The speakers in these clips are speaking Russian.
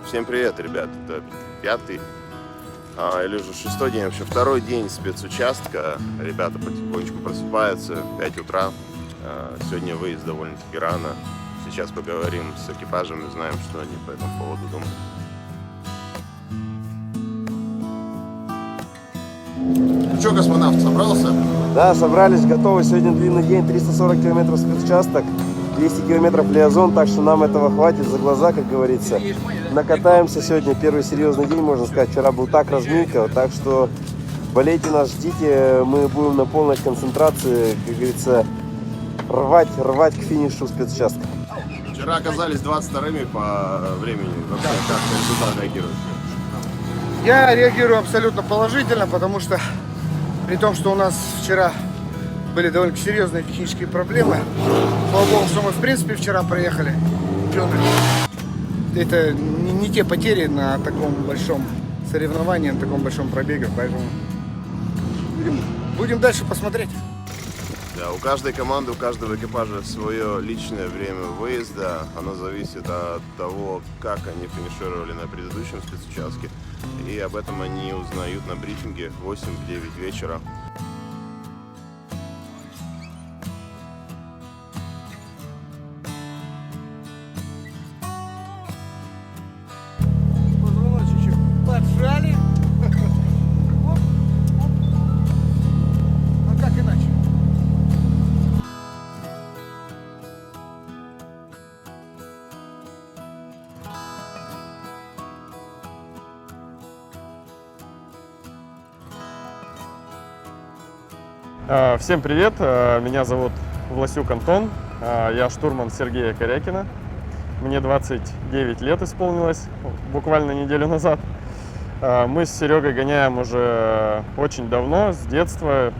Всем привет, ребят. Это пятый, или уже шестой день, вообще второй день спецучастка. Ребята потихонечку просыпаются, 5 утра. Сегодня выезд довольно-таки рано. Сейчас поговорим с экипажем и узнаем, что они по этому поводу думают. Ну что, космонавт, собрался? Да, собрались, готовы. Сегодня длинный день, 340 километров спецучасток, 200 километров Лиазон, так что нам этого хватит за глаза, как говорится. Накатаемся сегодня, первый серьезный день, можно сказать. Вчера был так разминка, так что болейте нас, ждите, мы будем на полной концентрации, как говорится, рвать к финишу спецучастка. Вчера оказались 22-ми по времени. Вообще, как результат реагируешь? Я реагирую абсолютно положительно, потому что при том, что у нас вчера были довольно серьезные технические проблемы, слава богу, что мы в принципе вчера проехали чемпионы. Это не те потери на таком большом соревновании, на таком большом пробеге, поэтому будем дальше посмотреть. Да, у каждой команды, у каждого экипажа свое личное время выезда. Оно зависит от того, как они финишировали на предыдущем спецучастке. И об этом они узнают на брифинге в 8-9 вечера. Позвоночек поджали. А как иначе? Всем привет, меня зовут Власюк Антон, я штурман Сергея Корякина, мне 29 лет исполнилось буквально неделю назад. Мы с Серегой гоняем уже очень давно, с детства,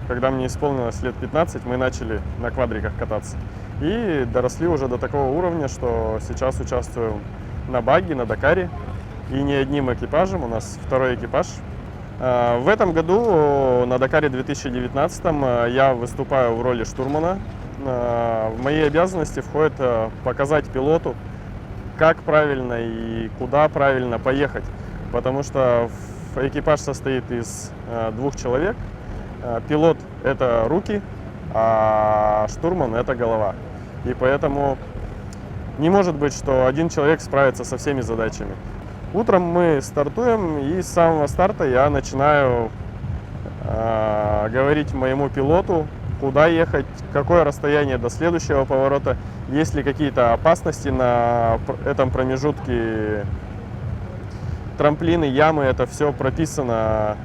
когда мне исполнилось лет 15, мы начали на квадриках кататься и доросли уже до такого уровня, что сейчас участвуем на багги, на Дакаре, и не одним экипажем, у нас второй экипаж. В этом году на Дакаре 2019 я выступаю в роли штурмана. В мои обязанности входит показать пилоту, как правильно и куда правильно поехать, потому что экипаж состоит из 2 человек. Пилот – это руки, а штурман – это голова. И поэтому не может быть, что один человек справится со всеми задачами. Утром мы стартуем, и с самого старта я начинаю говорить моему пилоту, куда ехать, какое расстояние до следующего поворота, есть ли какие-то опасности на этом промежутке, трамплины, ямы, это все прописано.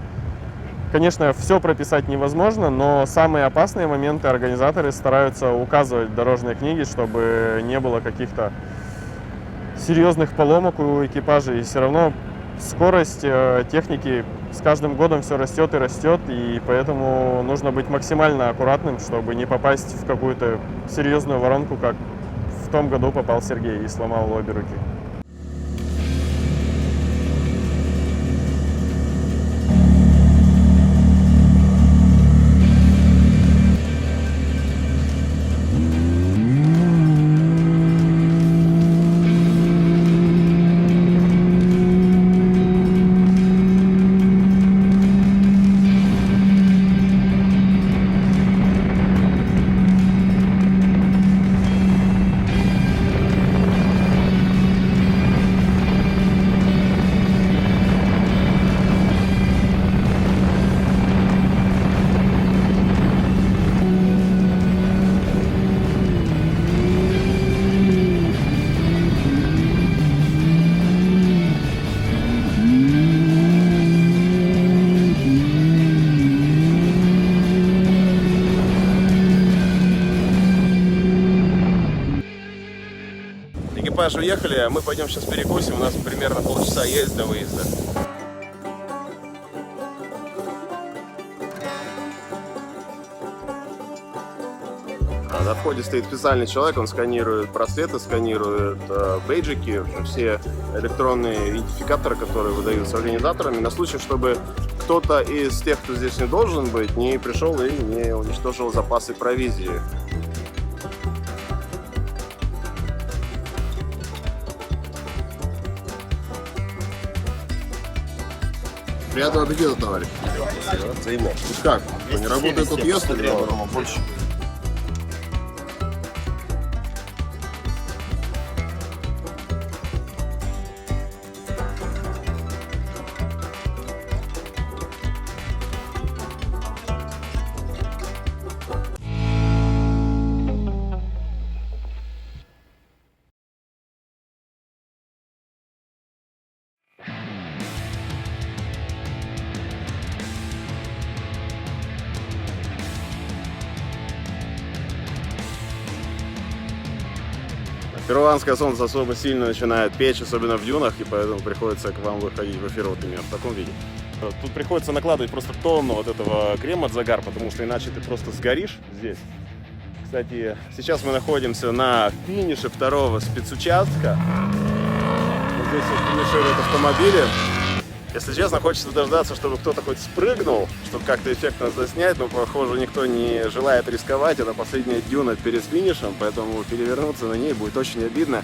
Конечно, все прописать невозможно, но самые опасные моменты организаторы стараются указывать в дорожной книге, чтобы не было каких-то серьезных поломок у экипажа, и все равно скорость техники с каждым годом все растет и растет, и поэтому нужно быть максимально аккуратным, чтобы не попасть в какую-то серьезную воронку, как в том году попал Сергей и сломал обе руки. Экипаж уехали, а мы пойдем сейчас перекусим, у нас примерно полчаса есть до выезда. На входе стоит специальный человек, он сканирует браслеты, сканирует бейджики, все электронные идентификаторы, которые выдаются организаторами, на случай, чтобы кто-то из тех, кто здесь не должен быть, не пришел и не уничтожил запасы провизии. Приятного аппетита, товарищ. Взаимно. Ну как? Кто не работает, тут ест или больше? Перуанское солнце особо сильно начинает печь, особенно в дюнах, и поэтому приходится к вам выходить в эфир вот именно в таком виде. Тут приходится накладывать просто тонну вот этого крема от загар, потому что иначе ты просто сгоришь здесь. Кстати, сейчас мы находимся на финише второго спецучастка. Вот здесь вот финишируют автомобили. Если честно, хочется дождаться, чтобы кто-то хоть спрыгнул, чтобы как-то эффектно заснять, но, похоже, никто не желает рисковать. Это последняя дюна перед финишем, поэтому перевернуться на ней будет очень обидно.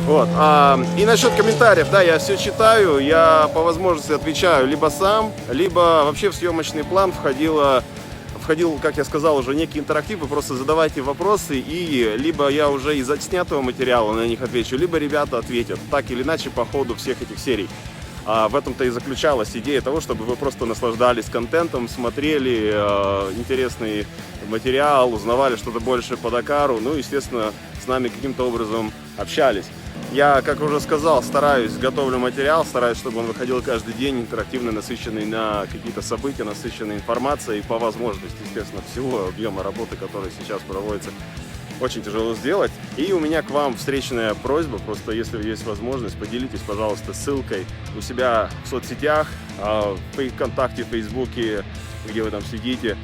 Вот. И насчет комментариев, да, я все читаю, я по возможности отвечаю либо сам, либо вообще в съемочный план входил, как я сказал, уже некий интерактив, вы просто задавайте вопросы, и либо я уже из отснятого материала на них отвечу, либо ребята ответят, так или иначе по ходу всех этих серий. В этом-то и заключалась идея того, чтобы вы просто наслаждались контентом, смотрели интересный материал, узнавали что-то больше по Дакару, ну, естественно, с нами каким-то образом общались. Я, как уже сказал, готовлю материал, стараюсь, чтобы он выходил каждый день, интерактивно, насыщенный на какие-то события, насыщенной информацией, и по возможности, естественно, всего объема работы, который сейчас проводится, очень тяжело сделать. И у меня к вам встречная просьба, просто если есть возможность, поделитесь, пожалуйста, ссылкой у себя в соцсетях, в ВКонтакте, в Фейсбуке, где вы там сидите,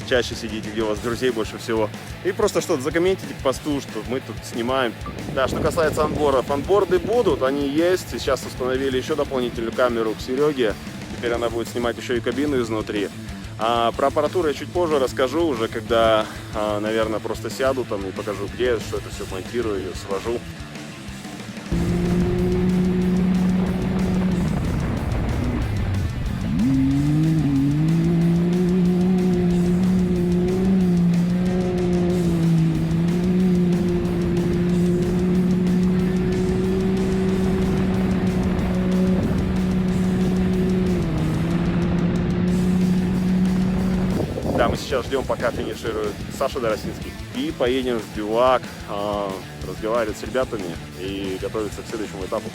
чаще сидите, где у вас друзей больше всего. И просто что-то закомментите к посту, что мы тут снимаем. Да, что касается анбордов, анборды будут, они есть. Сейчас установили еще дополнительную камеру к Сереге. Теперь она будет снимать еще и кабину изнутри. А про аппаратуру я чуть позже расскажу, уже когда, наверное, просто сяду там и покажу, где, что это все монтирую, свожу. Да, мы сейчас ждем, пока финиширует Саша Доросинский. И поедем в бивак, разговаривать с ребятами и готовиться к следующему этапу.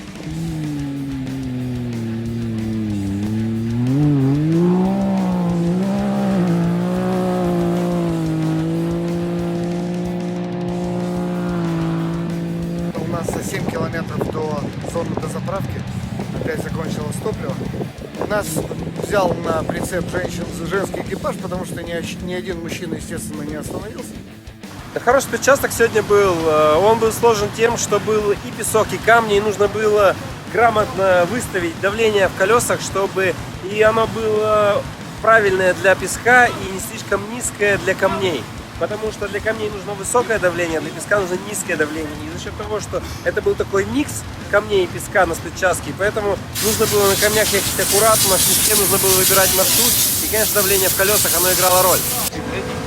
У нас за 7 километров до зоны дозаправки. Опять закончилось топливо. Нас взял на прицеп женский экипаж, потому что ни один мужчина, естественно, не остановился. Хороший участок сегодня был. Он был сложен тем, что был и песок, и камни, и нужно было грамотно выставить давление в колесах, чтобы и оно было правильное для песка и не слишком низкое для камней. Потому что для камней нужно высокое давление, для песка нужно низкое давление. И за счет того, что это был такой микс камней и песка на спецучастке, поэтому нужно было на камнях ехать аккуратно, в песке нужно было выбирать маршрут. И, конечно, давление в колесах, оно играло роль.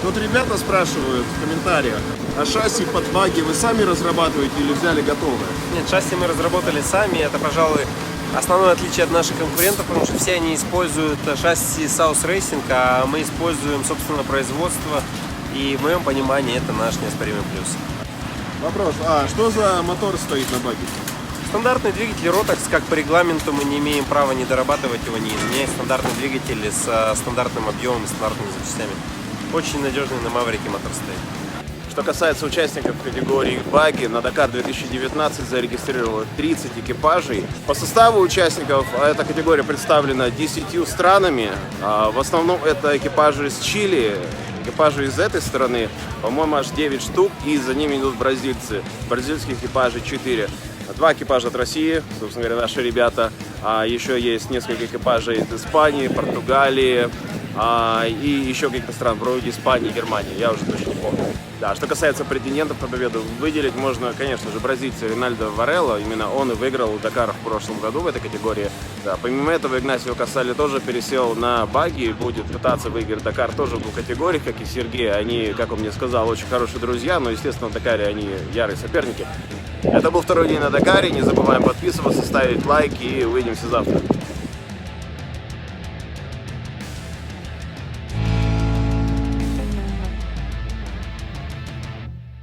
Тут ребята спрашивают в комментариях, а шасси под баги вы сами разрабатываете или взяли готовое? Нет, шасси мы разработали сами. Это, пожалуй, основное отличие от наших конкурентов, потому что все они используют шасси South Racing, а мы используем собственное производство. И в моем понимании это наш неоспоримый плюс. Вопрос, что за мотор стоит на баге? Стандартный двигатель Rotax, как по регламенту, мы не имеем права не дорабатывать его, не изменять. Стандартный двигатель с стандартным объемом и стандартными запчастями. Очень надежный на Маврике мотор стоит. Что касается участников категории баги, на Дакар 2019 зарегистрировало 30 экипажей. По составу участников эта категория представлена 10 странами. В основном это экипажи из Чили, экипажи из этой стороны, по-моему, аж 9 штук, и за ними идут бразильцы. Бразильских экипажей 4. 2 экипажа от России, собственно говоря, наши ребята. А еще есть несколько экипажей из Испании, Португалии, И еще каких-то стран, вроде Испании, Германии, я уже точно не помню. Да, что касается претендентов на победу, выделить можно, конечно же, бразильца Ринальдо Варелло. Именно он и выиграл Дакар в прошлом году в этой категории. Да, помимо этого, Игнасио Кассали тоже пересел на багги, будет пытаться выиграть Дакар тоже в двух категориях, как и Сергей. Они, как он мне сказал, очень хорошие друзья, но, естественно, в Дакаре они ярые соперники. Это был второй день на Дакаре. Не забываем подписываться, ставить лайк и увидимся завтра.